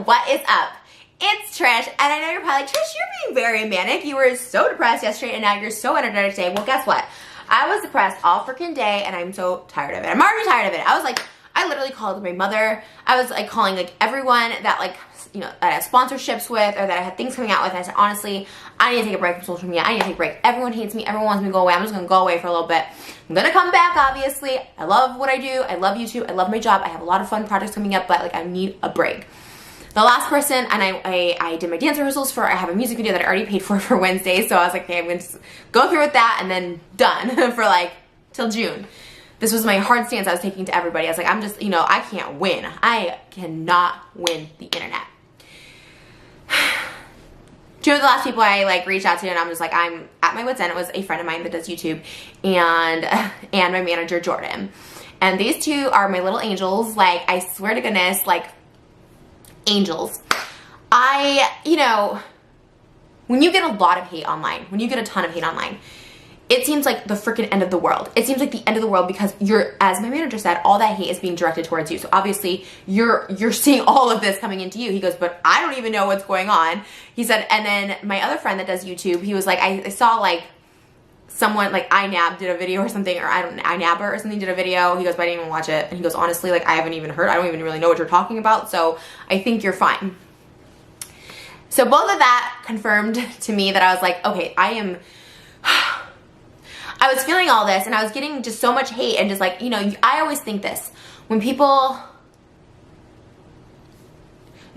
what is up? It's Trish, and I know you're probably like, Trish, you're being very manic. You were so depressed yesterday, and now you're so energetic today. Well, guess what? I was depressed all freaking day, and I'm so tired of it. I'm already tired of it. I literally called my mother. I was like calling like everyone that like, you know, that I have sponsorships with or that I had things coming out with. And I said, honestly, I need to take a break from social media. I need to take a break. Everyone hates me. Everyone wants me to go away. I'm just going to go away for a little bit. I'm going to come back, obviously. I love what I do. I love YouTube. I love my job. I have a lot of fun projects coming up, but like I need a break. The last person, and I did my dance rehearsals I have a music video that I already paid for Wednesday. So I was like, okay, I'm going to just go through with that and then done for like till June. This was my hard stance I was taking to everybody. I was like, I'm just, you know, I can't win. I cannot win the internet. Two of the last people I like reached out to, and I'm just like, I'm at my wit's end. It was a friend of mine that does YouTube and my manager, Jordan. And these two are my little angels. Like, I swear to goodness, like, angels. You know, when you get a lot of hate online, when you get a ton of hate online, it seems like the freaking end of the world. It seems like the end of the world because as my manager said, all that hate is being directed towards you. So obviously you're seeing all of this coming into you. He goes, but I don't even know what's going on. He said, and then my other friend that does YouTube, he was like, I saw like someone like iNab did a video or something, or iNabber or something did a video. He goes, but I didn't even watch it. And he goes, honestly, like I haven't even heard. I don't even really know what you're talking about. So I think you're fine. So both of that confirmed to me that I was like, okay, I was feeling all this and I was getting just so much hate and just like, you know, I always think this, when people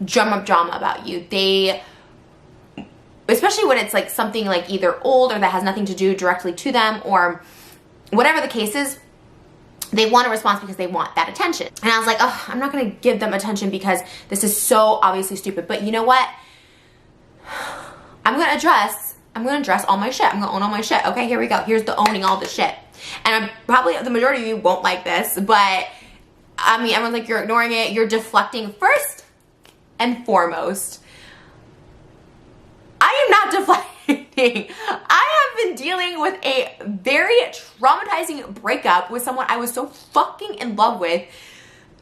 drum up drama about you, especially when it's like something like either old or that has nothing to do directly to them or whatever the case is, they want a response because they want that attention. And I was like, oh, I'm not going to give them attention because this is so obviously stupid. But you know what? I'm going to address all my shit. I'm going to own all my shit. Okay, here we go. Here's the owning all the shit. And probably the majority of you won't like this, but I mean, everyone's like, you're ignoring it. You're deflecting. First and foremost, I am not deflecting. I have been dealing with a very traumatizing breakup with someone I was so fucking in love with.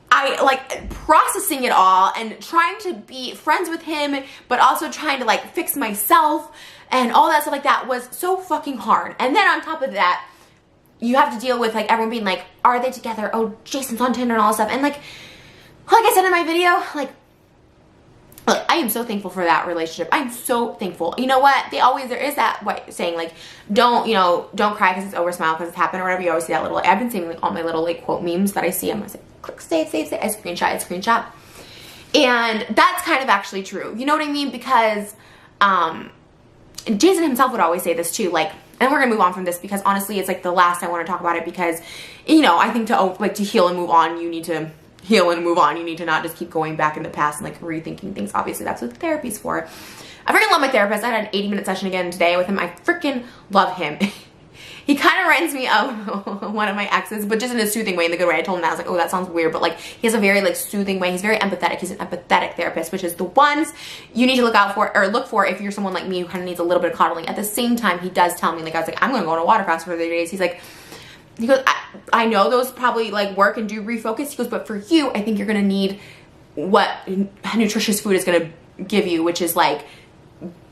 I like processing it all and trying to be friends with him, but also trying to like fix myself and all that stuff like that was so fucking hard. And then on top of that, you have to deal with like everyone being like, are they together? Oh, Jason's on Tinder and all that stuff. And like I said in my video, like, look, I am so thankful for that relationship. I'm so thankful. You know what? There is that saying like, don't cry because it's over, smile because it's happened or whatever. You always see that little, I've been seeing like all my little like quote memes that I see. I'm gonna say, click, save. I screenshot. And that's kind of actually true. You know what I mean? Because, Jason himself would always say this too, like, and we're gonna move on from this because honestly, it's like the last I want to talk about it because, you know, I think to heal and move on, you need to heal and move on. You need to not just keep going back in the past and like rethinking things. Obviously, that's what therapy's for. I freaking love my therapist. I had an 80-minute session again today with him. I freaking love him. He kind of reminds me of one of my exes, but just in a soothing way, in the good way. I told him that. I was like, oh, that sounds weird, but like he has a very like soothing way. He's very empathetic. He's an empathetic therapist, which is the ones you need to look for if you're someone like me who kind of needs a little bit of coddling. At the same time, he does tell me, like, I was like, I'm going to go on a water fast for 30 days. He goes, I know those probably like work and do refocus. He goes, but for you, I think you're going to need what nutritious food is going to give you, which is like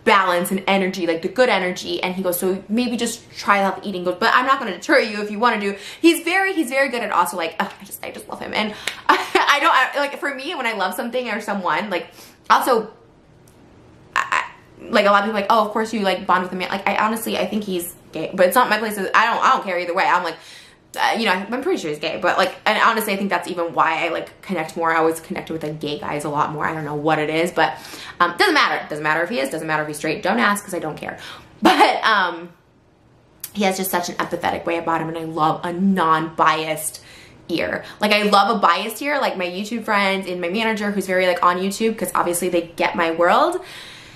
balance and energy, like the good energy. And he goes, so maybe just try healthy eating. He goes, but I'm not going to deter you if you want to do. He's very good at also like, I just love him. And like for me, when I love something or someone, like also like a lot of people like, oh, of course you like bond with a man. Like I think he's gay, but it's not my place. I don't care either way. I'm like, you know, I'm pretty sure he's gay, but like, and honestly, I think that's even why I like connect more. I always connected with like gay guys a lot more. I don't know what it is, but doesn't matter. Doesn't matter if he is, doesn't matter if he's straight. Don't ask because I don't care. But he has just such an empathetic way about him, and I love a non-biased ear. Like I love a biased ear, like my YouTube friends and my manager who's very like on YouTube because obviously they get my world.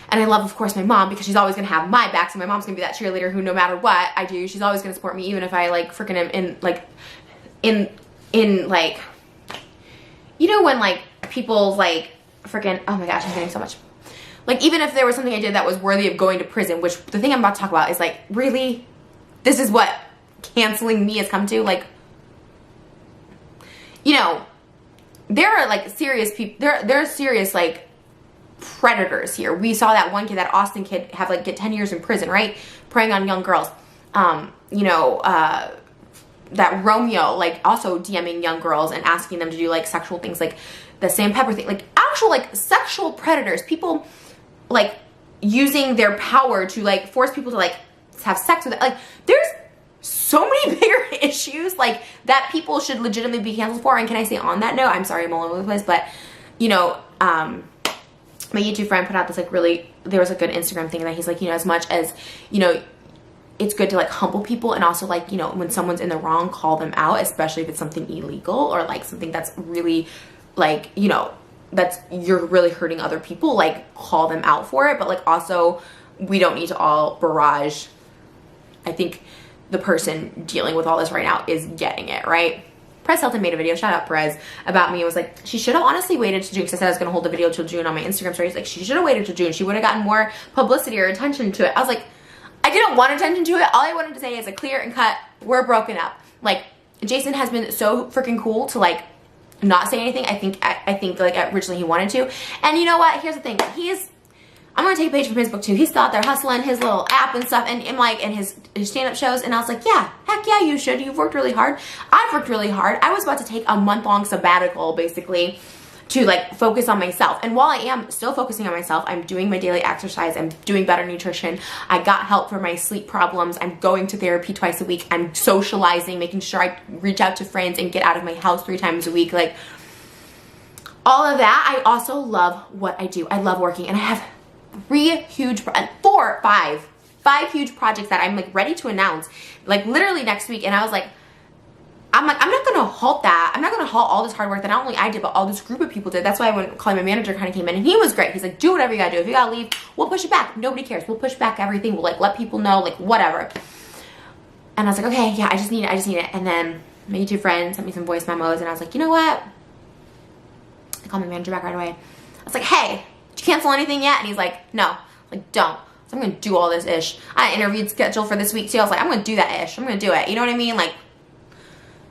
And I love, of course, my mom because she's always going to have my back. So my mom's going to be that cheerleader who no matter what I do, she's always going to support me even if I like freaking am in like, you know, when like people like freaking, oh my gosh, I'm getting so much. Like even if there was something I did that was worthy of going to prison, which the thing I'm about to talk about is like, really? This is what canceling me has come to? Like, you know, there are like serious people, there are serious like predators here. We saw that one kid, that Austin kid, have like get 10 years in prison, right? Preying on young girls. You know, that Romeo, like, also DMing young girls and asking them to do like sexual things, like the Sam Pepper thing, like actual like sexual predators, people like using their power to like force people to like have sex with it. Like, there's so many bigger issues like that people should legitimately be canceled for. And can I say on that note, I'm sorry I'm all over the place, but you know, my YouTube friend put out this like really, there was a good Instagram thing that he's like, you know, as much as, you know, it's good to like humble people, and also like, you know, when someone's in the wrong, call them out, especially if it's something illegal or like something that's really like, you know, that's, you're really hurting other people, like call them out for it. But like also, we don't need to all barrage. I think the person dealing with all this right now is getting it, right? Perez Hilton made a video, shout out Perez, about me. It was like, she should have honestly waited to June, because I said I was going to hold the video till June on my Instagram stories. Like, she should have waited till June. She would have gotten more publicity or attention to it. I was like, I didn't want attention to it. All I wanted to say is a clear and cut, we're broken up. Like, Jason has been so freaking cool to like not say anything. I think like originally he wanted to. And you know what? Here's the thing. I'm gonna take a page from his book too. He's still out there hustling his little app and stuff, and like in his stand-up shows. And I was like, yeah, heck yeah, you should. You've worked really hard. I've worked really hard. I was about to take a month-long sabbatical basically to like focus on myself. And while I am still focusing on myself, I'm doing my daily exercise, I'm doing better nutrition, I got help for my sleep problems, I'm going to therapy twice a week, I'm socializing, making sure I reach out to friends and get out of my house 3 times a week. Like, all of that. I also love what I do. I love working, and I have 3 huge, 4, 5 huge projects that I'm like ready to announce like literally next week. And I was like, I'm not gonna halt that. I'm not gonna halt all this hard work that not only I did, but all this group of people did. That's why when my manager kind of came in, and he was great. He's like, do whatever you gotta do. If you gotta leave, we'll push it back. Nobody cares. We'll push back everything. We'll like let people know, like whatever. And I was like, okay, yeah, I just need it. And then my YouTube friend sent me some voice memos, and I was like, you know what? I called my manager back right away. I was like, hey, did you cancel anything yet? And he's like, no. I'm like, don't. So I'm gonna do all this ish. I interviewed scheduled for this week too. I was like, I'm gonna do that ish. I'm gonna do it. You know what I mean? Like,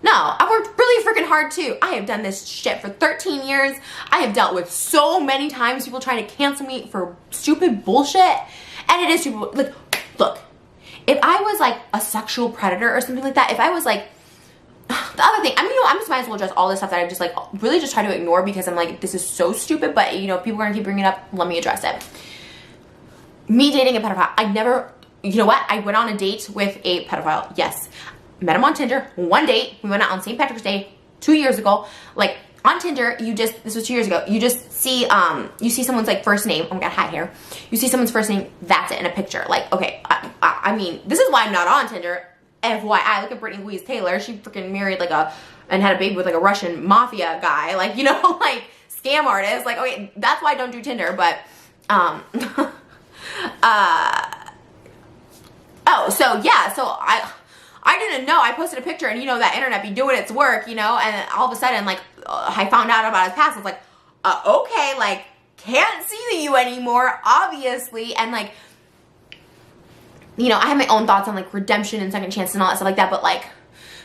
no, I've worked really freaking hard too. I have done this shit for 13 years. I have dealt with so many times people trying to cancel me for stupid bullshit. And it is stupid. Like, look, if I was like a sexual predator or something like that, if I was like, the other thing, I mean, you know, I just might as well address all this stuff that I just like really just try to ignore, because I'm like, this is so stupid. But you know, if people are gonna keep bringing it up, let me address it. Me dating a pedophile. I never, you know what? I went on a date with a pedophile. Yes. Met him on Tinder. One date. We went out on St. Patrick's Day 2 years ago. Like, on Tinder, this was 2 years ago, you just see, you see someone's like first name. Oh my God, hi hair. You see someone's first name, that's it in a picture. Like, okay, I mean, this is why I'm not on Tinder. FYI, look at Brittany Louise Taylor. She freaking married like and had a baby with like a Russian mafia guy. Like, you know, like scam artist. Like, okay, that's why I don't do Tinder. But, oh, so yeah, so I didn't know. I posted a picture, and you know that internet be doing its work, you know, and all of a sudden, like, I found out about his past. I was like, okay, like, can't see you anymore, obviously. And like, you know, I have my own thoughts on like redemption and second chance and all that stuff like that, but like,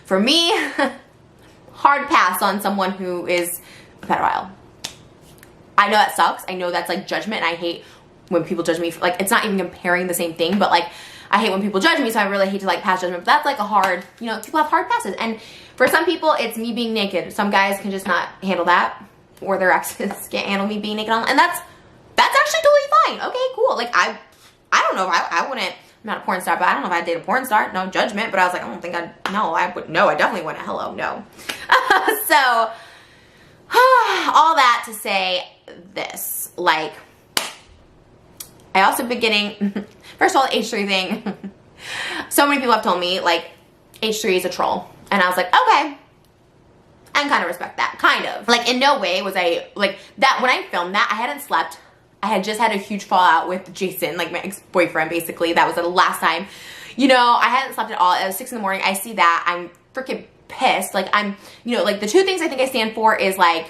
for me, hard pass on someone who is a pedophile. I know that sucks. I know that's like judgment, and I hate when people judge me for, like, it's not even comparing the same thing, but like, I hate when people judge me, so I really hate to like pass judgment. But that's like a hard, you know, people have hard passes. And for some people, it's me being naked. Some guys can just not handle that, or their exes can't handle me being naked. And that's actually totally fine. Okay, cool. Like, I don't know if I wouldn't, I'm not a porn star, but I don't know if I'd date a porn star. No judgment, but I was like, I don't think I'd, no, I would, no, I definitely wouldn't. Hello, no. So, all that to say this, like, I also been getting, first of all, the H3 thing. So many people have told me, like, H3 is a troll. And I was like, okay. I can kind of respect that. Kind of. Like, in no way was I, like, that, when I filmed that, I hadn't slept. I had just had a huge fallout with Jason, like, my ex-boyfriend, basically. That was the last time. You know, I hadn't slept at all. It was 6 in the morning. I see that. I'm freaking pissed. Like, I'm, you know, like, the 2 things I think I stand for is, like,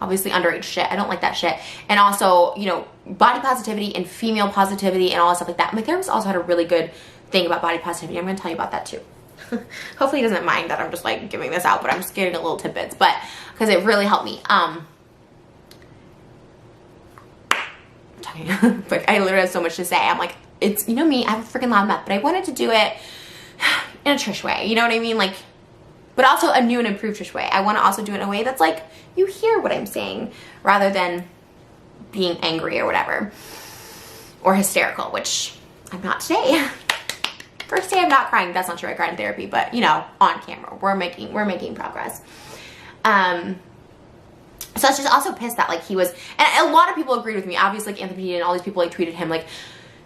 obviously underage shit. I don't like that shit. And also, you know, body positivity and female positivity and all that stuff like that. My therapist also had a really good thing about body positivity. I'm going to tell you about that too. Hopefully he doesn't mind that I'm just like giving this out, but I'm just getting a little tidbits, but because it really helped me. talking. Like, I literally have so much to say. I'm like, it's, you know me, I have a freaking loud mouth, but I wanted to do it in a Trish way, you know what I mean? Like, but also a new and improved Trish way. I want to also do it in a way that's like, you hear what I'm saying, rather than being angry or whatever, or hysterical, which I'm not today. First day I'm not crying. That's not true. I cried in therapy, but you know, on camera, we're making progress. So I was just also pissed that like he was, and a lot of people agreed with me. Obviously, like Anthony P and all these people like tweeted him like,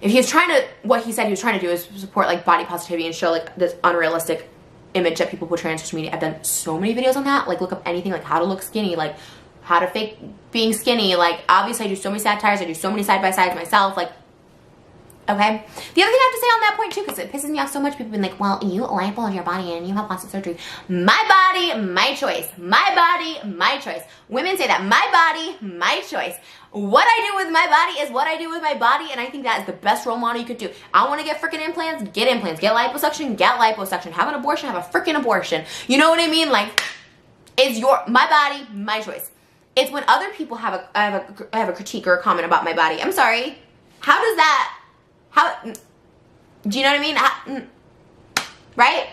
if he was trying to, what he said he was trying to do is support like body positivity and show like this unrealistic image that people portray on social media. I've done so many videos on that. Like, look up anything like how to look skinny, like how to fake being skinny. Like, obviously I do so many satires, I do so many side-by-sides myself, like, okay. The other thing I have to say on that point too, because it pisses me off so much, people have been like, well, you label your body and you have plastic surgery. My body, my choice. My body, my choice. Women say that. My body, my choice. What I do with my body is what I do with my body, and I think that is the best role model you could do. I want to get freaking implants, get implants. Get liposuction, get liposuction. Have an abortion, have a freaking abortion. You know what I mean? Like, it's my body, my choice. It's when other people have a critique or a comment about my body. I'm sorry. How does that, do you know what I mean? Right?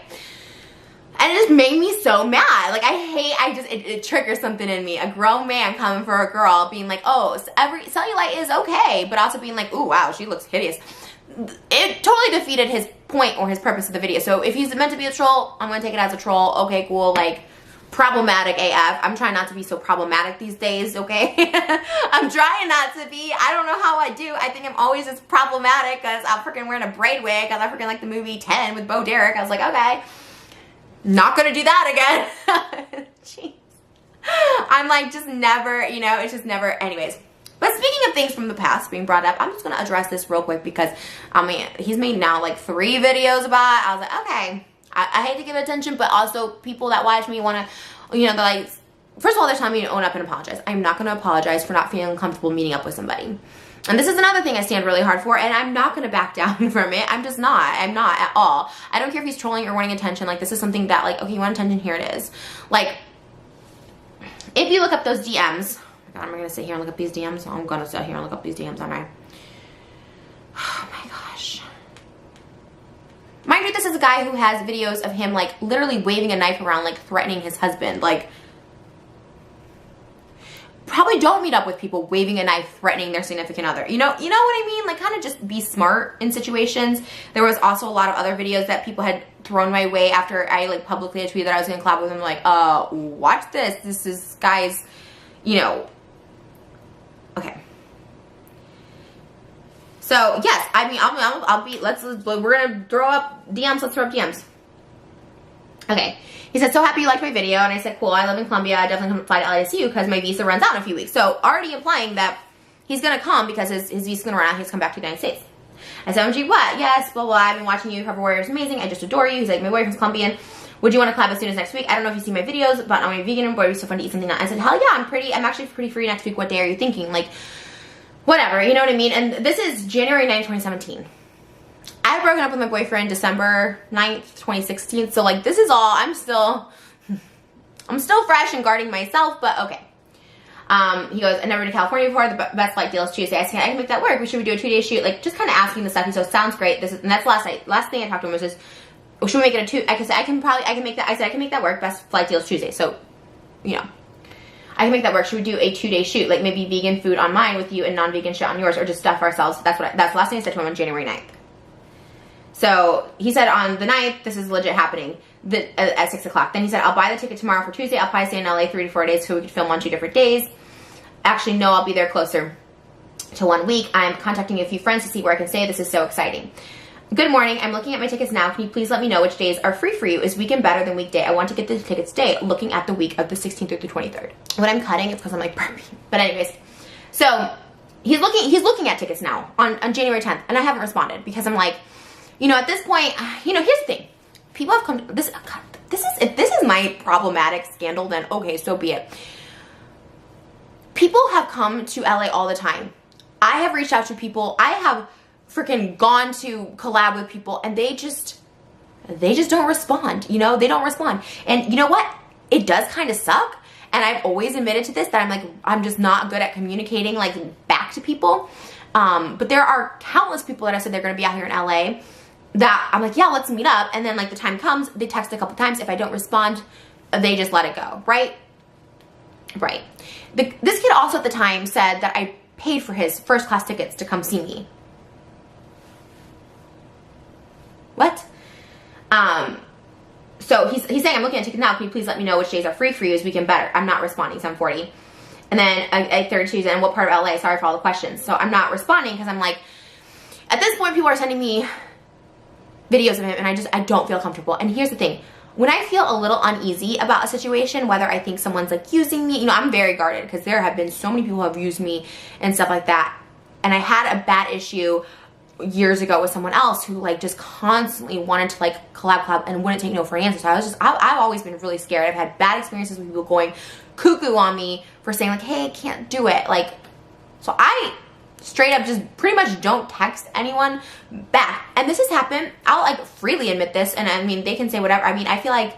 And it just made me so mad. Like, it triggers something in me. A grown man coming for a girl being like, oh, every cellulite is okay, but also being like, ooh, wow, she looks hideous. It totally defeated his point or his purpose of the video. So if he's meant to be a troll, I'm gonna take it as a troll. Okay, cool. Like, problematic AF. I'm trying not to be so problematic these days, okay? I'm trying not to be. I don't know how I do. I think I'm always just problematic because I'm freaking wearing a braid wig because I freaking like the movie 10 with Bo Derek. I was like, okay, not gonna do that again. Jeez. I'm like, just never, you know, it's just never, anyways. But speaking of things from the past being brought up, I'm just gonna address this real quick because, I mean, he's made now like 3 videos about it. I was like, okay. I hate to give attention, but also people that watch me want to, you know, they're like, first of all, they're telling me to own up and apologize. I'm not going to apologize for not feeling comfortable meeting up with somebody. And this is another thing I stand really hard for, and I'm not going to back down from it. I'm just not. I'm not at all. I don't care if he's trolling or wanting attention. Like, this is something that, like, okay, you want attention? Here it is. Like, if you look up those DMs, oh my God, am I going to sit here and look up these DMs? I'm going to sit here and look up these DMs, aren't I? Oh my gosh. Mind you, this is a guy who has videos of him, like, literally waving a knife around, like, threatening his husband. Like, probably don't meet up with people waving a knife, threatening their significant other. You know what I mean? Like, kind of just be smart in situations. There was also a lot of other videos that people had thrown my way after I, like, publicly tweeted that I was going to collab with him. Like, watch this. This is, guys, you know. Okay. So, yes, I mean, we're going to throw up DMs. Let's throw up DMs. Okay. He said, so happy you liked my video. And I said, cool, I live in Colombia. I definitely come fly to LASU because my visa runs out in a few weeks. So, already implying that he's going to come because his visa's going to run out. He's come back to the United States. I said, OMG, what? Yes, blah, blah. I've been watching you. Cover Warrior is amazing. I just adore you. He's like, my boyfriend's Colombian. Would you want to collab as soon as next week? I don't know if you see my videos, but I'm a vegan and boy, it'd be so fun to eat something. I said, hell yeah, I'm actually pretty free next week. What day are you thinking? Like, whatever, you know what I mean? And this is January 9th, 2017. I had broken up with my boyfriend December 9th, 2016. So, like, this is all, I'm still fresh and guarding myself, but okay. He goes, I never been to California before. The best flight deal is Tuesday. I said, I can make that work. We should do a 2-day shoot. Like, just kind of asking the stuff. He said, sounds great. And that's last night. Last thing I talked to him was just, oh, should we make it a 2? I said, I can make that. I said, I can make that work. Best flight deal is Tuesday. So, you know. I can make that work. Should we do a 2-day shoot? Like, maybe vegan food on mine with you and non-vegan shit on yours, or just stuff ourselves. That's the last thing I said to him on January 9th. So, he said on the 9th, this is legit happening at 6 o'clock. Then he said, I'll buy the ticket tomorrow for Tuesday. I'll probably stay in LA 3 to 4 days so we could film on 2 different days. Actually, no, I'll be there closer to 1 week. I'm contacting a few friends to see where I can stay. This is so exciting. Good morning. I'm looking at my tickets now. Can you please let me know which days are free for you? Is weekend better than weekday? I want to get the tickets today, looking at the week of the 16th through the 23rd. When I'm cutting, it's because I'm like burping. But anyways, so he's looking at tickets now on January 10th, and I haven't responded because I'm like, you know, at this point, you know, here's the thing. People have come to this. If this is my problematic scandal, then okay, so be it. People have come to LA all the time. I have reached out to people. I have freaking gone to collab with people, and they just don't respond. You know, they don't respond. And you know what? It does kind of suck. And I've always admitted to this, that I'm just not good at communicating like back back to people. But there are countless people that have said they're going to be out here in LA that I'm like, yeah, let's meet up. And then like the time comes, they text a couple times. If I don't respond, they just let it go, right? Right. This kid also at the time said that I paid for his first class tickets to come see me. What? So he's saying, I'm looking at tickets now. Can you please let me know which days are free for you as we can better? I'm not responding, 7:40. And then a third Tuesday, and what part of LA? Sorry for all the questions. So I'm not responding because I'm like, at this point, people are sending me videos of him, and I don't feel comfortable. And here's the thing. When I feel a little uneasy about a situation, whether I think someone's like using me, you know, I'm very guarded because there have been so many people who have used me and stuff like that. And I had a bad issue years ago with someone else who like just constantly wanted to like collab and wouldn't take no for an answer. So I've always been really scared. I've had bad experiences with people going cuckoo on me for saying like, hey, I can't do it. Like, so I straight up just pretty much don't text anyone back. And this has happened. I'll like freely admit this. And I mean, they can say whatever. I mean, I feel like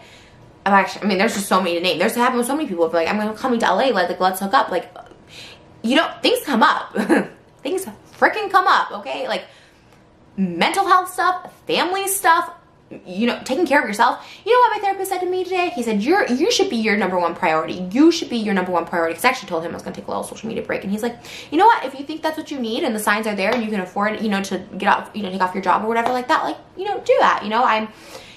there's just so many to name. There's happened with so many people. Like, I'm coming to LA, like let's hook up. Like, you know, things come up. Things freaking come up, okay? Like, mental health stuff, family stuff, you know, taking care of yourself. You know what my therapist said to me today? He said, you should be your number one priority. You should be your number one priority. Because I actually told him I was going to take a little social media break. And he's like, you know what? If you think that's what you need and the signs are there and you can afford, you know, to get off, you know, take off your job or whatever like that, like, you know, do that. You know,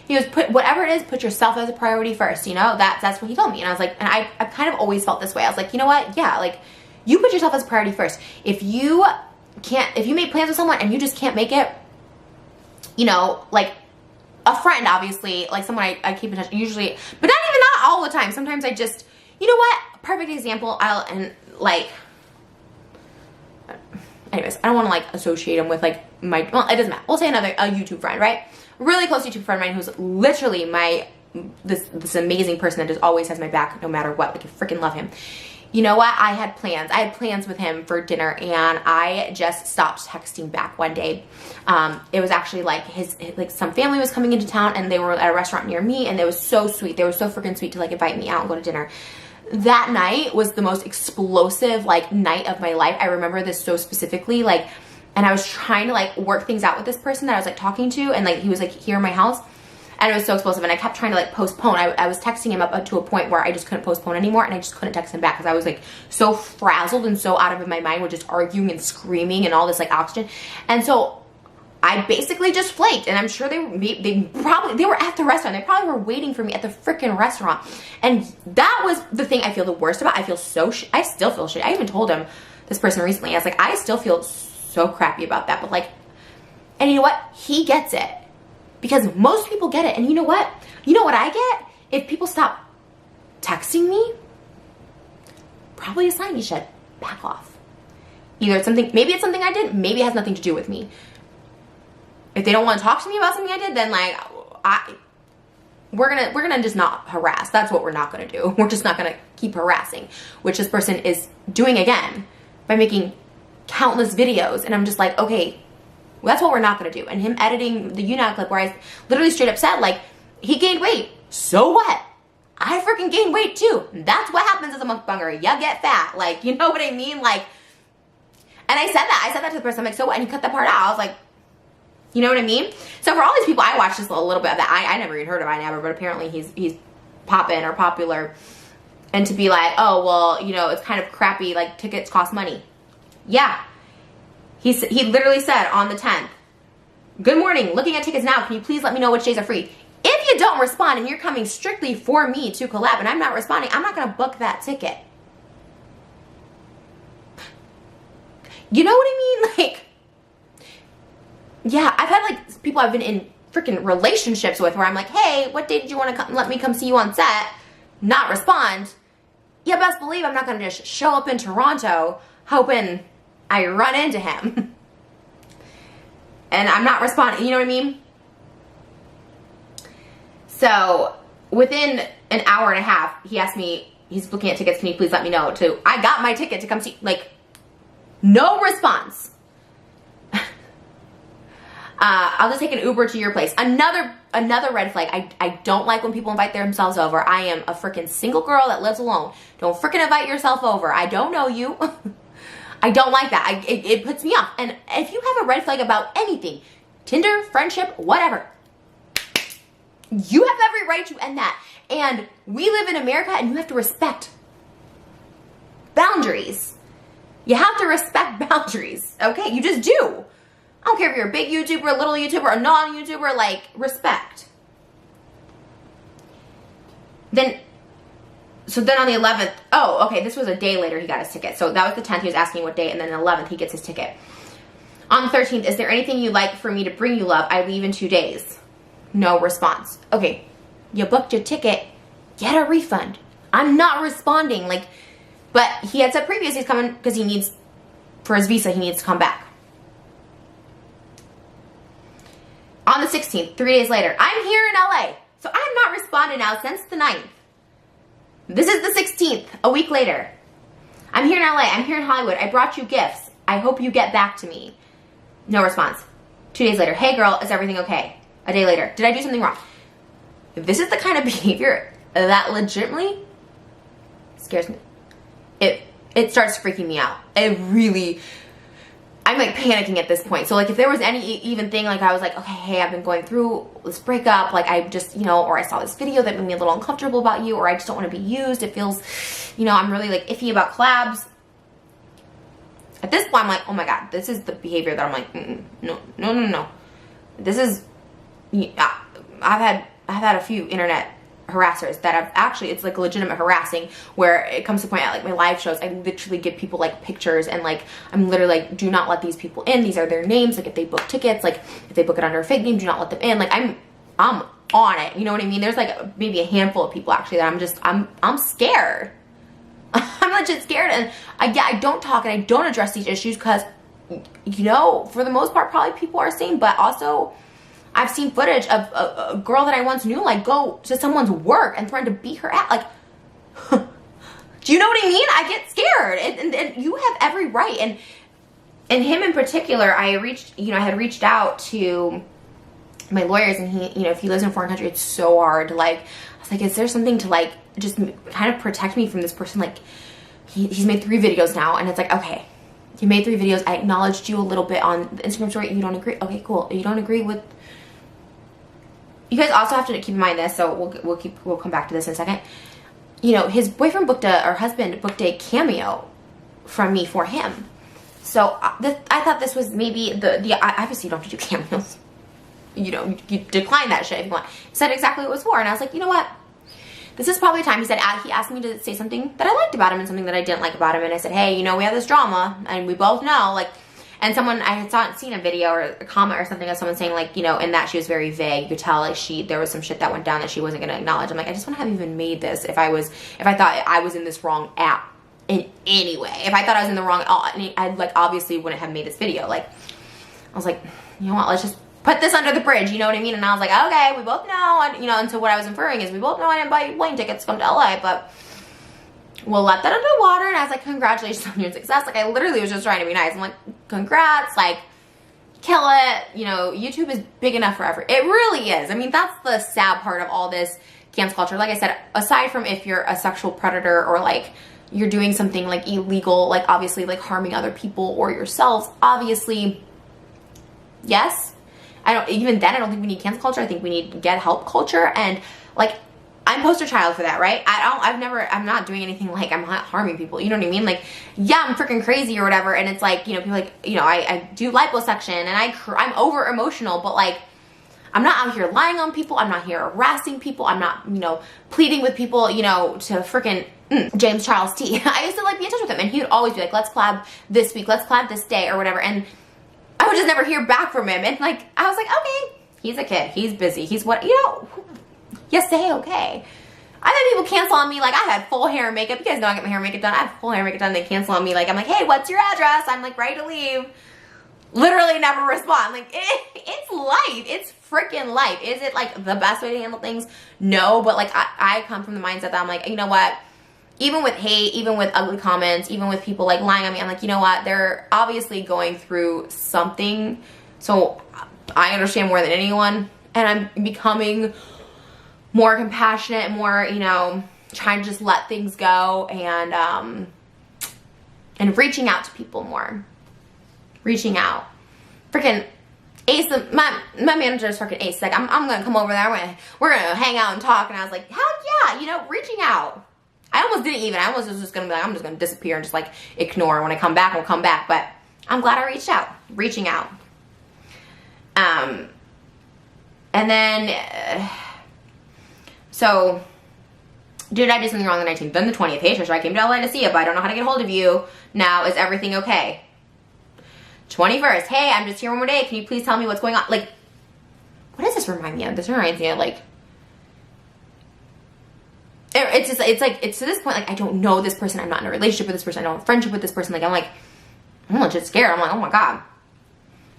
he goes, put whatever it is, put yourself as a priority first. You know, that's what he told me. And I was like, and I kind of always felt this way. I was like, you know what? Yeah, like, you put yourself as a priority first. If you made plans with someone and you just can't make it, you know, like a friend, obviously, like someone I keep in touch usually, but not all the time. Sometimes I just, you know what? Perfect example. Anyways, I don't want to like associate him with like well, it doesn't matter. We'll say a YouTube friend, right? Really close YouTube friend of mine who's literally this amazing person that just always has my back no matter what. Like, I freaking love him. You know what? I had plans with him for dinner, and I just stopped texting back one day. It was actually like some family was coming into town, and they were at a restaurant near me, and it was so sweet. They were so freaking sweet to like invite me out and go to dinner. That night was the most explosive like night of my life. I remember this so specifically, like, and I was trying to like work things out with this person that I was like talking to, and like he was like here in my house. And it was so explosive, and I kept trying to like postpone. I was texting him up to a point where I just couldn't postpone anymore, and I just couldn't text him back because I was like so frazzled and so out of my mind with just arguing and screaming and all this like oxygen. And so I basically just flaked, and I'm sure they were at the restaurant. They probably were waiting for me at the freaking restaurant. And that was the thing I feel the worst about. I still feel shit. I even told him, this person recently, I was like, I still feel so crappy about that. But like, and you know what? He gets it. Because most people get it. And you know what? You know what I get? If people stop texting me, probably a sign you should back off. Either it's something, maybe it's something I did, maybe it has nothing to do with me. If they don't want to talk to me about something I did, then like, we're gonna just not harass. That's what we're not gonna do. We're just not gonna keep harassing, which this person is doing again by making countless videos. And I'm just like, okay, well, that's what we're not going to do. And him editing the YouNow clip where I literally straight up said, like, he gained weight. So what? I freaking gained weight too. That's what happens as a mukbanger. You get fat. Like, you know what I mean? Like, and I said that to the person. I'm like, so what? And he cut that part out. I was like, you know what I mean? So for all these people, I watched just a little bit of that. I never even heard of I but apparently he's poppin' or popular. And to be like, oh, well, you know, it's kind of crappy. Like, tickets cost money. Yeah. He literally said on the 10th, good morning, looking at tickets now, can you please let me know which days are free? If you don't respond and you're coming strictly for me to collab and I'm not responding, I'm not going to book that ticket. You know what I mean? Like, yeah, I've had like people I've been in freaking relationships with where I'm like, hey, what day did you want to let me come see you on set? Not respond. Yeah, best believe I'm not going to just show up in Toronto hoping I run into him and I'm not responding, you know what I mean? So within an hour and a half, he asked me, he's looking at tickets, can you please let me know? I got my ticket to come see, like, no response. I'll just take an Uber to your place. Another red flag. I don't like when people invite themselves over. I am a freaking single girl that lives alone. Don't freaking invite yourself over. I don't know you. I don't like that. It puts me off. And if you have a red flag about anything, Tinder, friendship, whatever, you have every right to end that. And we live in America and you have to respect boundaries. You have to respect boundaries, okay? You just do. I don't care if you're a big YouTuber, a little YouTuber, a non-YouTuber, like, respect. So then on the 11th, oh, okay, this was a day later he got his ticket. So that was the 10th, he was asking what day, and then the 11th he gets his ticket. On the 13th, is there anything you'd like for me to bring you, love? I leave in 2 days. No response. Okay, you booked your ticket, get a refund. I'm not responding, like, but he had said previously he's coming because he needs, for his visa, he needs to come back. On the 16th, 3 days later, I'm here in LA. So I'm not responding now since the 9th. This is the 16th, a week later. I'm here in LA, I'm here in Hollywood. I brought you gifts. I hope you get back to me. No response. 2 days later, hey girl, is everything okay? A day later, did I do something wrong? This is the kind of behavior that legitimately scares me. It starts freaking me out. I'm like panicking at this point. So like if there was any even thing, like I was like, okay, hey, I've been going through this breakup, like I just, you know, or I saw this video that made me a little uncomfortable about you, or I just don't want to be used. It feels, you know, I'm really like iffy about collabs. At this point, I'm like, oh my God, this is the behavior that I'm like, no. This is, I've had a few internet harassers that have actually, it's like legitimate harassing, where it comes to the point at like my live shows, I literally give people like pictures and like I'm literally like, do not let these people in, these are their names, like if they book tickets, like if they book it under a fake name, do not let them in. Like I'm on it, you know what I mean? There's like maybe a handful of people actually that I'm scared. I'm legit scared, and I don't talk and I don't address these issues because, you know, for the most part probably people are sane, but also I've seen footage of a girl that I once knew like go to someone's work and threaten to beat her at, like, do you know what I mean? I get scared, and you have every right. And him in particular, I had reached out to my lawyers, and he, you know, if he lives in a foreign country, it's so hard to like, I was like, is there something to like just kind of protect me from this person? Like he's made 3 videos now, and it's like, okay, you made 3 videos, I acknowledged you a little bit on the Instagram story, you don't agree, okay, cool, you don't agree with. You guys also have to keep in mind this, so we'll come back to this in a second. You know, his boyfriend husband booked a cameo from me for him. So I thought this was maybe obviously you don't have to do cameos. You know, you decline that shit if you want. He said exactly what it was for, and I was like, you know what? This is probably time. He said, he asked me to say something that I liked about him and something that I didn't like about him, and I said, hey, you know, we have this drama, and we both know, like. And someone, I had seen a video or a comment or something of someone saying, like, you know, in that she was very vague. You could tell, like, there was some shit that went down that she wasn't going to acknowledge. I'm like, I just want to have even made this if I thought I was in this wrong app in any way. If I thought I was in the wrong, I like, obviously wouldn't have made this video. Like, I was like, you know what, let's just put this under the bridge, you know what I mean? And I was like, okay, we both know, and, you know, and so what I was inferring is we both know I didn't buy plane tickets to come to LA, but we'll let that underwater. And I was like, congratulations on your success. Like, I literally was just trying to be nice. I'm like, congrats, like, kill it. You know, YouTube is big enough for everyone. It really is. I mean, that's the sad part of all this cancel culture. Like I said, aside from if you're a sexual predator or like you're doing something like illegal, like obviously like harming other people or yourselves, obviously, yes. Even then, I don't think we need cancel culture. I think we need get help culture. And like, I'm poster child for that, right? I'm not doing anything like, I'm not harming people, you know what I mean? Like, yeah, I'm freaking crazy or whatever, and it's like, you know, people like, you know, I do liposuction, and I'm over emotional, but like, I'm not out here lying on people, I'm not here harassing people, I'm not, you know, pleading with people, you know, to freaking James Charles T. I used to like be in touch with him, and he would always be like, let's collab this week, let's collab this day, or whatever, and I would just never hear back from him, and like, I was like, okay, he's a kid, he's busy, he's what, you know, you say okay. I've had people cancel on me, like, I had full hair and makeup. You guys know I get my hair and makeup done. I have full hair and makeup done. They cancel on me, like, I'm like, hey, what's your address? I'm like, ready to leave. Literally never respond. Like, it's life. It's freaking life. Is it, like, the best way to handle things? No, but, like, I come from the mindset that I'm like, you know what? Even with hate, even with ugly comments, even with people, like, lying on me, I'm like, you know what? They're obviously going through something. So I understand more than anyone. And I'm becoming more compassionate, more, you know, trying to just let things go. And and reaching out to people more. Reaching out. Freaking Ace, my manager is freaking Ace. Like, I'm gonna come over there. We're gonna hang out and talk. And I was like, hell yeah, you know, reaching out. I almost didn't even. I almost was just gonna be like, I'm just gonna disappear and just like ignore. When I come back, I'll come back. But I'm glad I reached out. Reaching out. And then, so, did I do something wrong on the 19th? Then the 20th. Hey, Trisha, I came to LA to see you, but I don't know how to get hold of you. Now, is everything okay? 21st. Hey, I'm just here one more day. Can you please tell me what's going on? Like, what does this remind me of? This reminds me of, like, it's just, it's like, it's to this point, like, I don't know this person. I'm not in a relationship with this person. I don't have a friendship with this person. Like, I'm legit scared. I'm like, oh my God.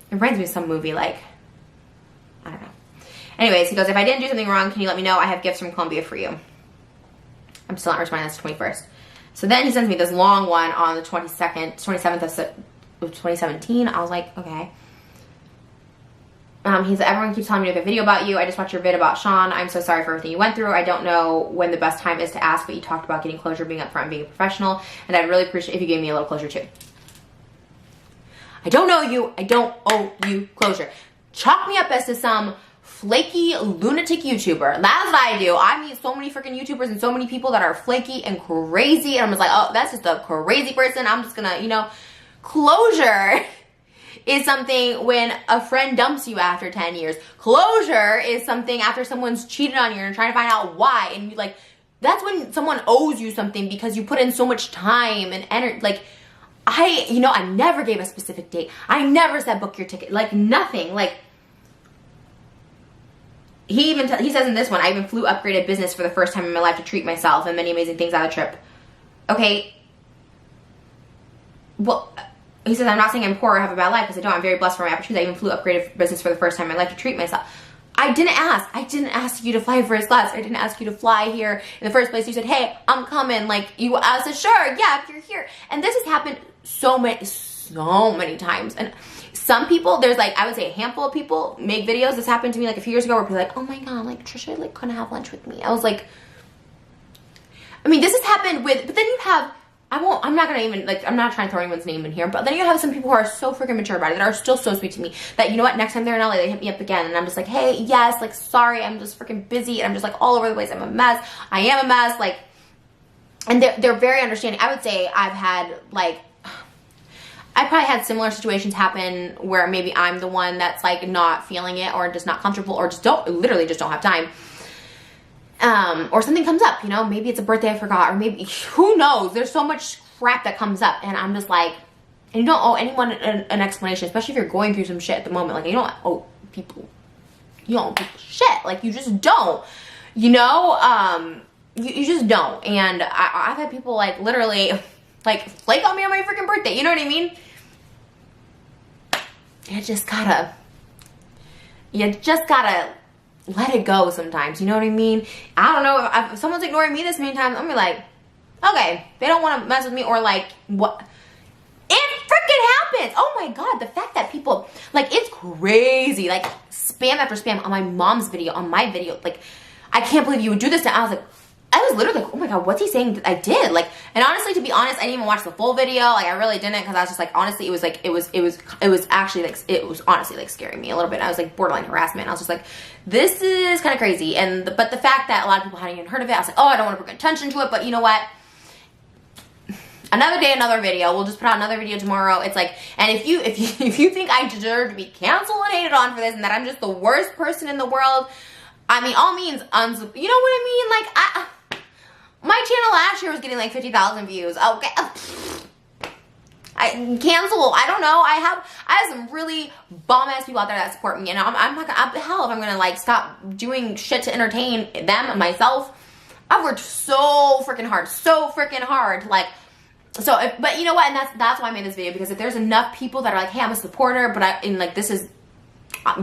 It reminds me of some movie, like, I don't know. Anyways, he goes, if I didn't do something wrong, can you let me know? I have gifts from Colombia for you. I'm still not responding. That's the 21st. So then he sends me this long one on the 27th of 2017. I was like, okay. He said, everyone keeps telling me to make a video about you. I just watched your vid about Sean. I'm so sorry for everything you went through. I don't know when the best time is to ask, but you talked about getting closure, being upfront, being a professional, and I'd really appreciate if you gave me a little closure too. I don't know you. I don't owe you closure. Chalk me up as to some flaky lunatic YouTuber. That's what I do. I meet so many freaking YouTubers and so many people that are flaky and crazy, and I'm just like, oh, that's just a crazy person. I'm just gonna, you know, closure is something when a friend dumps you after 10 years. Closure is something after someone's cheated on you and you're trying to find out why, and you like, that's when someone owes you something because you put in so much time and energy. Like, I never gave a specific date. I never said book your ticket. Like, nothing. Like, he says in this one, I even flew upgraded business for the first time in my life to treat myself and many amazing things out of the trip. Okay. Well, he says, I'm not saying I'm poor or have a bad life because I don't. I'm very blessed for my opportunities. I even flew upgraded business for the first time in my life to treat myself. I didn't ask. I didn't ask you to fly first class. I didn't ask you to fly here in the first place. You said, hey, I'm coming. Like, I said, sure, yeah, if you're here. And this has happened so many times. And some people, there's like, I would say a handful of people make videos. This happened to me like a few years ago where people are like, oh my God, like Trisha, like, couldn't have lunch with me. I was like, I mean, this has happened with, but then you have, I'm not gonna even, like, I'm not trying to throw anyone's name in here, but then you have some people who are so freaking mature about it, that are still so sweet to me, that, you know what, next time they're in LA, they hit me up again, and I'm just like, hey, yes, like, sorry, I'm just freaking busy, and I'm just, like, all over the place, I'm a mess, I am a mess, like, and they're very understanding. I would say I've had, like, I probably had similar situations happen where maybe I'm the one that's, like, not feeling it, or just not comfortable, or just literally just don't have time. Or something comes up, you know, maybe it's a birthday I forgot, or maybe, who knows, there's so much crap that comes up, and I'm just like, and you don't owe anyone an explanation, especially if you're going through some shit at the moment. Like, you don't owe people shit, like, you just don't, you know, you just don't. And I've had people, like, literally, like, flake on me on my freaking birthday, you know what I mean? You just gotta let it go sometimes, you know what I mean? I don't know, if someone's ignoring me this many times, I'm gonna be like, okay, they don't want to mess with me, or like, what? It freaking happens! Oh my God, the fact that people, like, it's crazy, like, spam after spam on my mom's video, on my video, like, I can't believe you would do this, and I was like, I was literally like, oh my God, what's he saying that I did? Like, and honestly, to be honest, I didn't even watch the full video. Like, I really didn't, because I was just like, honestly, it was actually like, it was honestly like scaring me a little bit. I was like borderline harassment. I was just like, this is kind of crazy. But the fact that a lot of people hadn't even heard of it, I was like, oh, I don't want to bring attention to it. But you know what? Another day, another video. We'll just put out another video tomorrow. It's like, and if you think I deserve to be canceled and hated on for this, and that I'm just the worst person in the world, I mean, all means, you know what I mean? Like, my channel last year was getting like 50,000 views. Okay. Cancel. I don't know. I have some really bomb ass people out there that support me, and I'm not gonna, hell, if I'm gonna like stop doing shit to entertain them and myself. I've worked so freaking hard. Like, so but you know what? And that's why I made this video, because if there's enough people that are like, hey, I'm a supporter, but this is,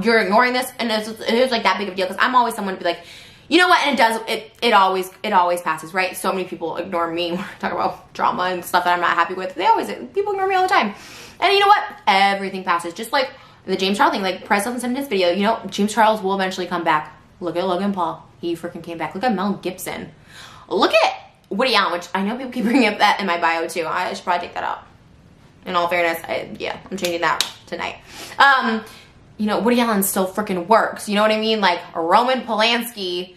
you're ignoring this, and it is like that big of a deal, because I'm always someone to be like, you know what, and it always passes, right? So many people ignore me when I talk about drama and stuff that I'm not happy with. People ignore me all the time. And you know what? Everything passes. Just like the James Charles thing, like Press said in his video, you know, James Charles will eventually come back. Look at Logan Paul. He freaking came back. Look at Mel Gibson. Look at Woody Allen, which I know people keep bringing up that in my bio too. I should probably take that out. In all fairness, yeah, I'm changing that tonight. You know, Woody Allen still freaking works. You know what I mean? Like, Roman Polanski,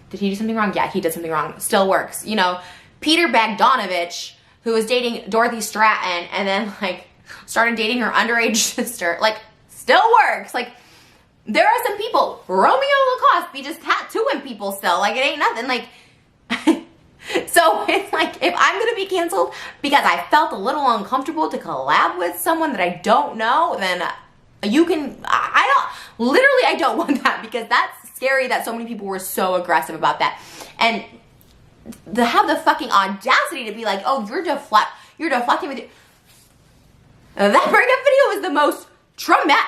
did he do something wrong? Yeah, he did something wrong. Still works. You know, Peter Bogdanovich, who was dating Dorothy Stratton and then, like, started dating her underage sister, like, still works. Like, there are some people, Romeo Lacoste be just tattooing people still. Like, it ain't nothing. Like, so it's like, if I'm going to be canceled because I felt a little uncomfortable to collab with someone that I don't know, then you can, I don't want that, because that's scary that so many people were so aggressive about that. And to have the fucking audacity to be like, oh, you're deflecting with you. That breakup video was the most traumatic.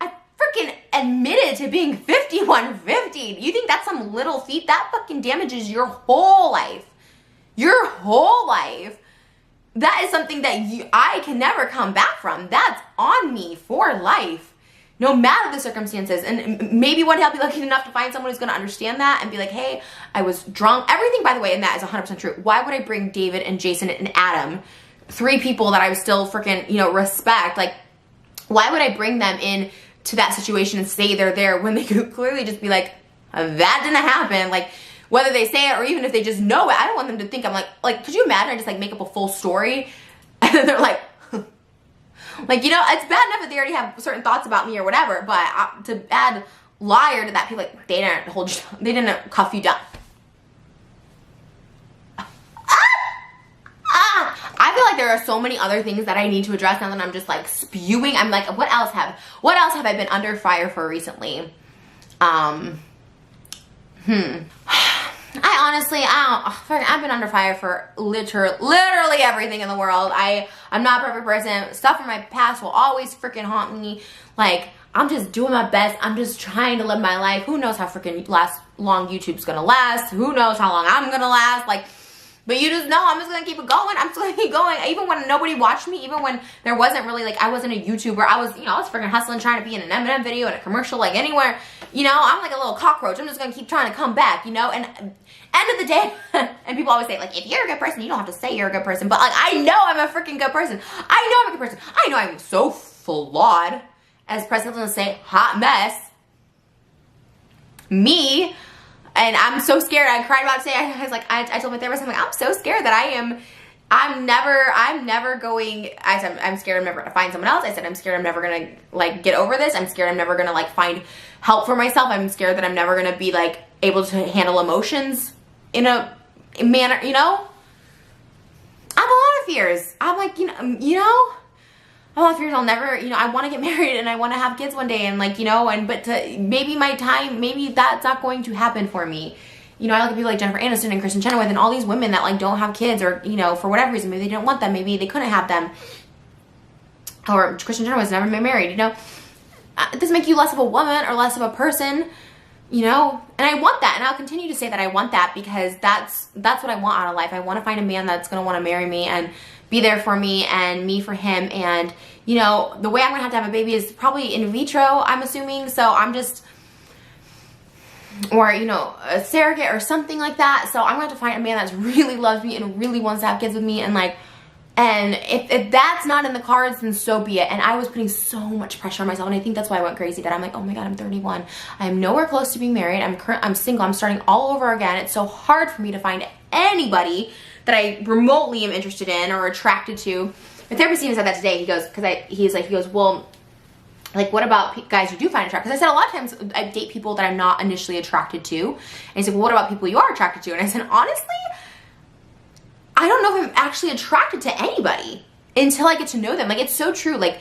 I freaking admitted to being 5150. You think that's some little feat? That fucking damages your whole life. Your whole life. That is something that I can never come back from. That's on me for life, no matter the circumstances. And maybe one day I'll be lucky enough to find someone who's going to understand that and be like, hey, I was drunk. Everything, by the way, in that is 100% true. Why would I bring David and Jason and Adam, 3 people that I still freaking, you know, respect? Like, why would I bring them in to that situation and say they're there when they could clearly just be like, that didn't happen? Like, whether they say it or even if they just know it, I don't want them to think I'm like, could you imagine I just like make up a full story and then they're like, like, you know, it's bad enough that they already have certain thoughts about me or whatever, but to add liar to that, people like, they didn't cuff you down. I feel like there are so many other things that I need to address now that I'm just like spewing. I'm like, what else have I been under fire for recently? I've been under fire for literally everything in the world. I'm not a perfect person. Stuff from my past will always freaking haunt me. Like, I'm just doing my best. I'm just trying to live my life. Who knows how freaking long YouTube's gonna last? Who knows how long I'm gonna last? Like, but you just know I'm just gonna keep it going. I'm just gonna keep going. Even when nobody watched me, even when there wasn't really, like, I wasn't a YouTuber. I was freaking hustling, trying to be in an Eminem video and a commercial, like anywhere. You know, I'm like a little cockroach. I'm just gonna keep trying to come back, you know? And end of the day, and people always say, like, if you're a good person, you don't have to say you're a good person. But, like, I know I'm a freaking good person. I know I'm a good person. I know I'm so flawed. As President would say, hot mess. Me. And I'm so scared. I cried about it today. I was like, I told my therapist, I'm like, I'm so scared that I'm never going, I said, I'm scared I'm never gonna find someone else. I said, I'm scared I'm never gonna, like, get over this. I'm scared I'm never gonna, like, find help for myself. I'm scared that I'm never gonna be, like, able to handle emotions in a manner, you know? I have a lot of fears. I'm like, you know, I have a lot of fears. I'll never, you know, I want to get married and I want to have kids one day, and, like, you know, but maybe that's not going to happen for me. You know, I look at people like Jennifer Aniston and Kristen Chenoweth and all these women that, like, don't have kids, or, you know, for whatever reason, maybe they didn't want them, maybe they couldn't have them, or Kristen Chenoweth's never been married, you know? It doesn't make you less of a woman or less of a person, you know? And I want that, and I'll continue to say that I want that, because that's what I want out of life. I want to find a man that's going to want to marry me and be there for me and me for him. And, you know, the way I'm going to have a baby is probably in vitro, I'm assuming. So I'm just, or, you know, a surrogate or something like that. So I'm going to have to find a man that really loves me and really wants to have kids with me. And, like, and if that's not in the cards, then so be it. And I was putting so much pressure on myself, and I think that's why I went crazy, that I'm like, oh my God, I'm 31. I'm nowhere close to being married. I'm single. I'm starting all over again. It's so hard for me to find anybody that I remotely am interested in or attracted to. My therapist even said that today. He goes, well, like, what about guys you do find attractive? Because I said a lot of times I date people that I'm not initially attracted to. And he said, well, what about people you are attracted to? And I said, honestly, I don't know if I'm actually attracted to anybody until I get to know them. Like, it's so true. Like,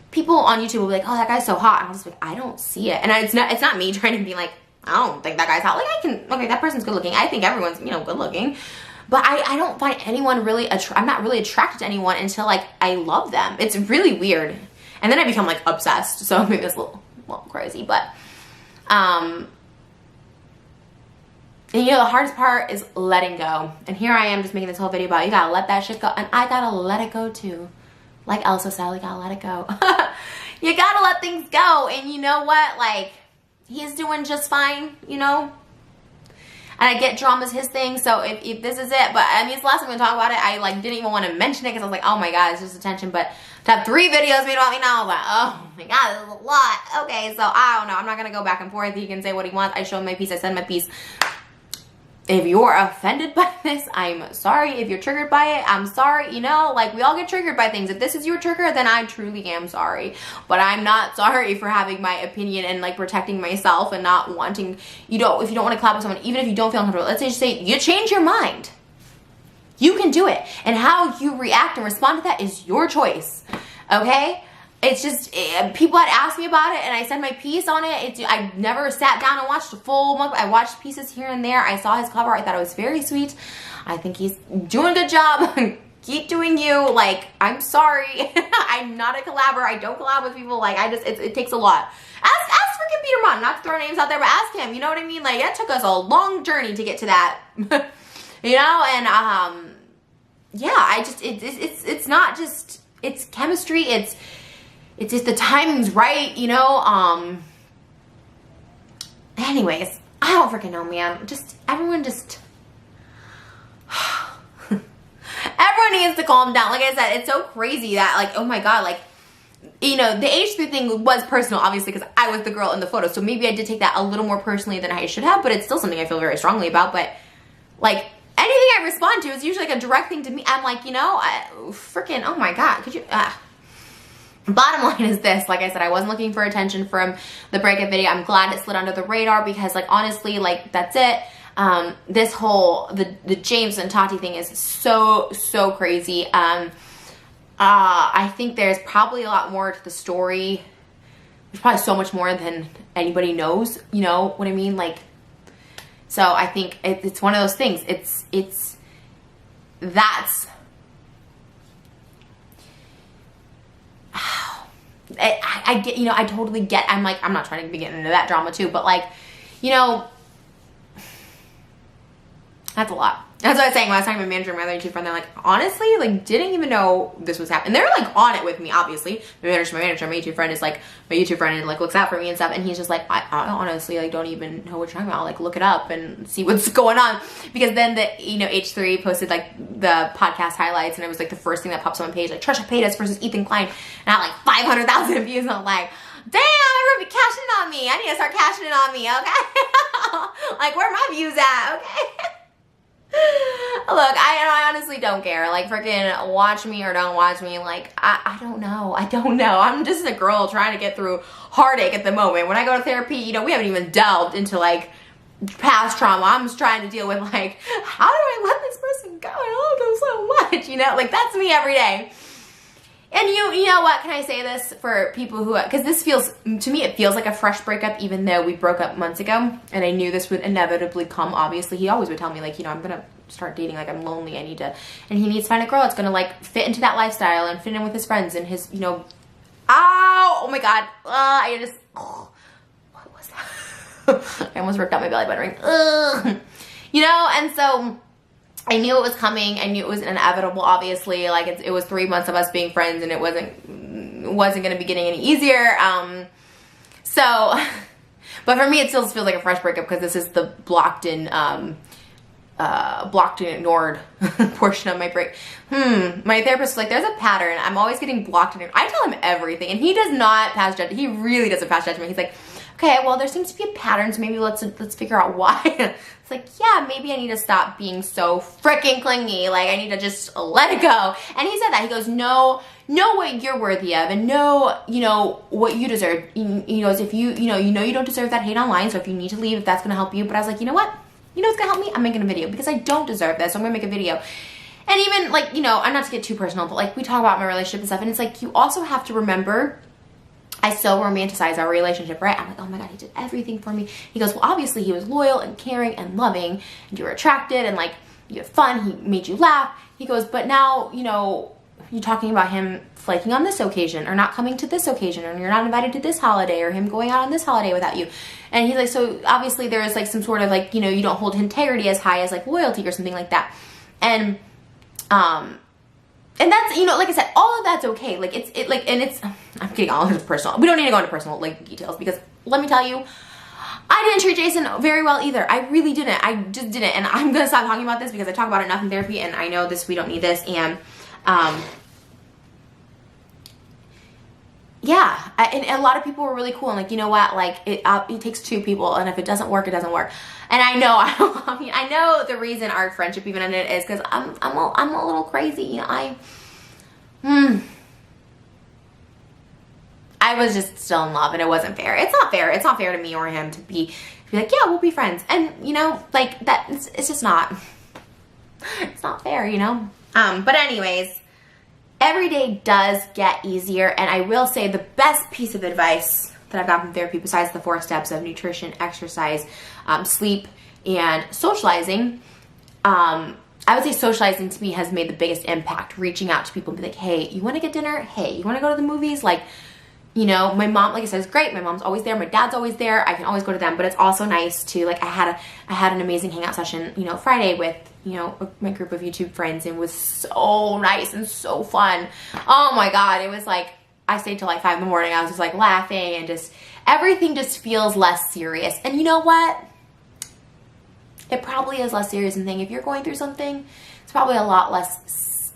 people on YouTube will be like, oh, that guy's so hot. And I'll just be like, I don't see it. And it's not me trying to be like, I don't think that guy's hot. Like, okay, that person's good looking. I think everyone's, you know, good looking. But I don't find anyone really, I'm not really attracted to anyone until, like, I love them. It's really weird. And then I become, like, obsessed. So maybe it's a little crazy. But, and, you know, the hardest part is letting go. And here I am just making this whole video about, you gotta let that shit go. And I gotta let it go too. Like Elsa said, you gotta let it go. You gotta let things go. And you know what? Like, he's doing just fine, you know? And I get drama's his thing, so if this is it, but I mean, it's the last time I'm gonna talk about it. I like didn't even want to mention it because I was like, oh my god, it's just attention. But to have 3 videos made about me now, I was like, oh my god, this is a lot. Okay, so I don't know. I'm not gonna go back and forth. He can say what he wants. I show him my piece. I send my piece. If you're offended by this, I'm sorry. If you're triggered by it, I'm sorry. You know, like we all get triggered by things. If this is your trigger, then I truly am sorry. But I'm not sorry for having my opinion and like protecting myself and not wanting, you know, if you don't want to collab with someone, even if you don't feel uncomfortable, let's say you change your mind. You can do it. And how you react and respond to that is your choice. Okay? It's just, people had asked me about it and I said my piece on it. I never sat down and watched a full month. I watched pieces here and there. I saw his cover. I thought it was very sweet. I think he's doing a good job. Keep doing you. Like, I'm sorry. I'm not a collaborator. I don't collab with people. Like, it takes a lot. Ask freaking Peter Mon, not to throw names out there, but ask him. You know what I mean? Like, it took us a long journey to get to that. You know? And, yeah, it's not just, it's chemistry. It's just the timing's right, you know? Anyways, I don't freaking know, man. Everyone needs to calm down. Like I said, it's so crazy that, like, oh my god, like, you know, the H3 thing was personal, obviously, because I was the girl in the photo, so maybe I did take that a little more personally than I should have, but it's still something I feel very strongly about. But, like, anything I respond to is usually like a direct thing to me. I'm like, you know, freaking, oh my god, could you, Bottom line is this, like I said, I wasn't looking for attention from the breakup video. I'm glad it slid under the radar because, like, honestly, like, that's it. This whole, the James and Tati thing is so crazy. I think there's probably a lot more to the story. There's probably so much more than anybody knows, you know what I mean? Like, so I think it's one of those things. I get, you know, I totally get, I'm not trying to be getting into that drama too, but like, you know, that's a lot. That's what I was saying when I was talking to my manager and my other YouTube friend. They're like, honestly, like, didn't even know this was happening. They're like on it with me, obviously. My manager, my YouTube friend is like, my YouTube friend and like looks out for me and stuff. And he's just like, I honestly like don't even know what you're talking about. Like, look it up and see what's going on. Because then the, you know, H3 posted like the podcast highlights and it was like the first thing that pops on my page, like Trisha Paytas versus Ethan Klein. And I had like 500,000 views and I'm like, damn, everybody cashing in on me. I need to start cashing in on me, okay? Like, where are my views at, okay? Look, I honestly don't care. Like, freaking watch me or don't watch me. Like, I don't know. I don't know. I'm just a girl trying to get through heartache at the moment. When I go to therapy, you know, we haven't even delved into, like, past trauma. I'm just trying to deal with, like, how do I let this person go? I love them so much, you know? Like, that's me every day. And you know what, can I say this for people who, because this feels, to me it feels like a fresh breakup even though we broke up months ago and I knew this would inevitably come, obviously. He always would tell me like, you know, I'm going to start dating, like I'm lonely, I need to, and he needs to find a girl that's going to like fit into that lifestyle and fit in with his friends and his, you know, oh my god, what was that? I almost ripped out my belly button ring. You know, and so I knew it was coming. I knew it was inevitable, obviously. Like, it was 3 months of us being friends, and it wasn't going to be getting any easier. But for me, it still feels like a fresh breakup because this is the blocked and ignored portion of my break. My therapist was like, there's a pattern. I'm always getting blocked and ignored. I tell him everything, and he does not pass judgment. He really doesn't pass judgment. He's like, okay, well, there seems to be a pattern, so maybe let's figure out why. It's like, yeah, maybe I need to stop being so freaking clingy. Like, I need to just let it go. And he said that. He goes, know what you're worthy of and know, you know, what you deserve. He goes, if you don't deserve that hate online, so if you need to leave, if that's going to help you. But I was like, you know what? You know what's going to help me? I'm making a video because I don't deserve this, so I'm going to make a video. And even, like, you know, I'm not to get too personal, but, like, we talk about my relationship and stuff, and it's like, you also have to remember, I so romanticize our relationship, right? I'm like, oh my god, he did everything for me. He goes, well, obviously he was loyal and caring and loving, and you were attracted, and like, you had fun, he made you laugh. He goes, but now, you know, you're talking about him flaking on this occasion, or not coming to this occasion, or you're not invited to this holiday, or him going out on this holiday without you. And he's like, so obviously there is like some sort of like, you know, you don't hold integrity as high as like loyalty or something like that. And that's, you know, like I said, all of that's okay. Like, I'm getting all into personal. We don't need to go into personal, like, details because let me tell you, I didn't treat Jason very well either. I really didn't. I just didn't. And I'm gonna stop talking about this because I talk about it enough in therapy, and I know this, we don't need this. And yeah, and a lot of people were really cool, and like, you know what, like it takes two people, and if it doesn't work, it doesn't work. And I know, I mean, I know the reason our friendship even ended is because I'm a little crazy. You know, I was just still in love, and it wasn't fair. It's not fair. It's not fair to me or him to be like, yeah, we'll be friends, and you know, like that. It's just not. It's not fair, you know. But anyways. Every day does get easier, and I will say the best piece of advice that I've got from therapy, besides the 4 steps of nutrition, exercise, sleep, and socializing, I would say socializing to me has made the biggest impact. Reaching out to people and be like, hey, you want to get dinner? Hey, you want to go to the movies? Like, you know, my mom, like I said, is great. My mom's always there. My dad's always there. I can always go to them, but it's also nice to, like, I had an amazing hangout session, you know, Friday with, you know, my group of YouTube friends, and it was so nice and so fun. Oh my God. It was like, I stayed till like 5 in the morning. I was just like laughing, and just, everything just feels less serious. And you know what? It probably is less serious than thing. If you're going through something, it's probably a lot less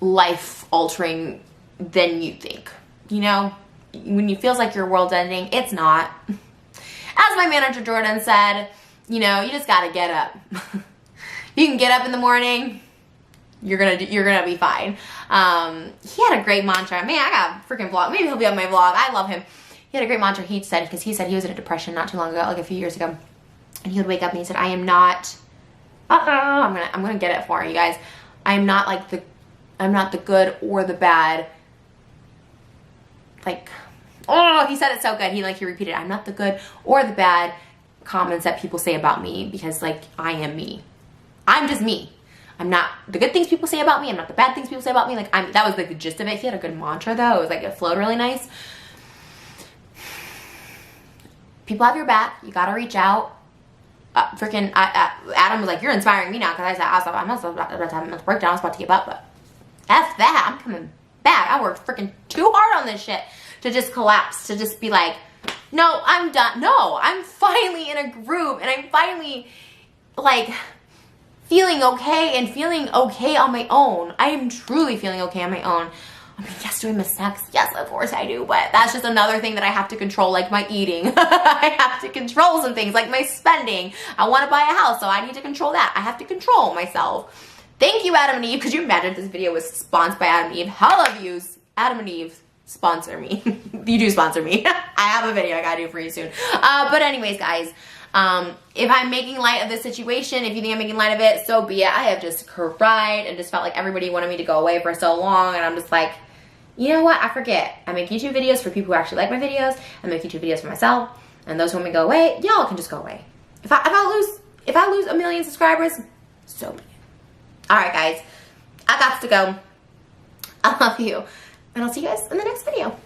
life altering than you think. You know, when it feels like your world's ending, it's not. As my manager Jordan said, you know, you just gotta get up. You can get up in the morning, you're gonna be fine. He had a great mantra. Man, I got a freaking vlog. Maybe he'll be on my vlog. I love him. He had a great mantra. He said, because he said he was in a depression not too long ago, like a few years ago, and he would wake up and he said, I am not. I'm gonna get it for you guys. I'm not the good or the bad. Like, oh, he said it so good. He repeated, I'm not the good or the bad comments that people say about me, because like I am me. I'm just me. I'm not the good things people say about me. I'm not the bad things people say about me. Like that was like the gist of it. He had a good mantra though. It was like, it flowed really nice. People have your back. You gotta reach out. Adam was like, you're inspiring me now, because I said, I'm not about to have a mental breakdown. I was about to give up, but F that. I'm coming back. I worked freaking too hard on this shit to just collapse, to just be like, no, I'm done. No, I'm finally in a groove, and I'm finally like feeling okay, and feeling okay on my own. I am truly feeling okay on my own. I mean, yes, do I miss sex? Yes, of course I do, but that's just another thing that I have to control, like my eating. I have to control some things, like my spending. I want to buy a house, so I need to control that. I have to control myself. Thank you, Adam and Eve. Could you imagine if this video was sponsored by Adam and Eve? Hell of views. Adam and Eve, sponsor me. You do sponsor me. I have a video I gotta do for you soon. But anyways, guys, if I'm making light of this situation, if you think I'm making light of it, so be it. I have just cried and just felt like everybody wanted me to go away for so long, and I'm just like, you know what? I forget. I make YouTube videos for people who actually like my videos. I make YouTube videos for myself, and those who want me to go away, y'all can just go away. If I lose 1 million subscribers, so be it. All right, guys, I got to go. I love you, and I'll see you guys in the next video.